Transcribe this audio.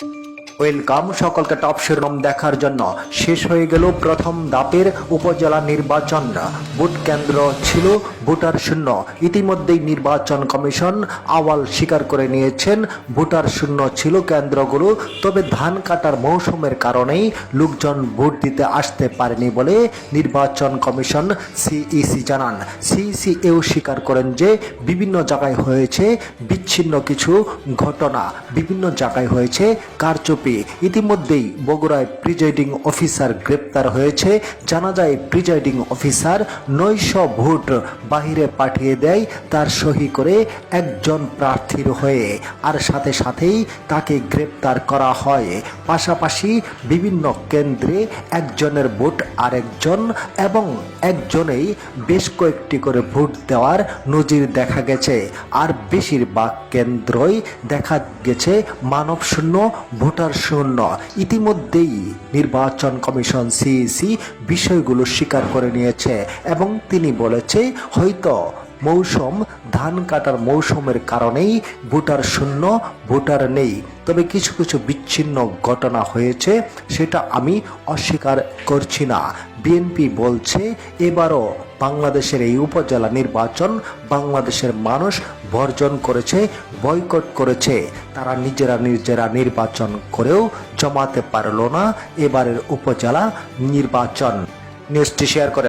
Welcome সকলকে top শিরোনাম দেখার জন্য। শেষ হয়ে গেল প্রথম ধাপের উপজেলা নির্বাচন। ভোট কেন্দ্র ছিল ভোটার শূন্য। ইতিমধ্যেই নির্বাচন কমিশন আওয়াল স্বীকার করে নিয়েছেন ভোটার শূন্য ছিল কেন্দ্রগুলো। তবে ধান কাটার মৌসুমের কারণেই লোকজন ভোট দিতে আসতে পারেনি বলে নির্বাচন কমিশন সিইসি জানান। সিইসি এও স্বীকার করেন যে বিভিন্ন জায়গায় হয়েছে বিচ্ছিন্ন কিছু ঘটনা, বিভিন্ন জায়গায় হয়েছে কারচুপি। ইতিমধ্যেই বগুড়ায় প্রিজাইডিং অফিসার গ্রেপ্তার হয়েছে। জানা যায় প্রিজাইডিং অফিসার 900 ভোট বাহিরে পাঠিয়ে দেয় তার সহি করে একজন প্রার্থীর হয়ে, আর সাথে সাথেই তাকে গ্রেপ্তার করা হয়। পাশাপাশি বিভিন্ন কেন্দ্রে একজনের ভোট আরেকজন এবং একজনেই বেশ কয়েকটি করে ভোট দেওয়ার নজির দেখা গেছে। আর বেশিরভাগ কেন্দ্রই দেখা গেছে মানব শূন্য, ভোটার শূন্য। ইতিমধ্যেই নির্বাচন কমিশন সিইসি বিষয়গুলো স্বীকার করে নিয়েছে এবং তিনি বলেছে হয়তো মৌসুম ধান কাটার মৌসুমের কারণেই ভোটার শূন্য, ভোটার নেই। তবে কিছু কিছু বিচ্ছিন্ন ঘটনা হয়েছে, সেটা আমি অস্বীকার করছি না। বিএনপি বলছে এবারও বাংলাদেশের এই উপজেলা নির্বাচন বাংলাদেশের মানুষ বর্জন করেছে, বয়কট করেছে। তারা নিজেরা নির্বাচন করেও জমাতে পারল না এবারের উপজেলা নির্বাচন। নিউজটি শেয়ার করে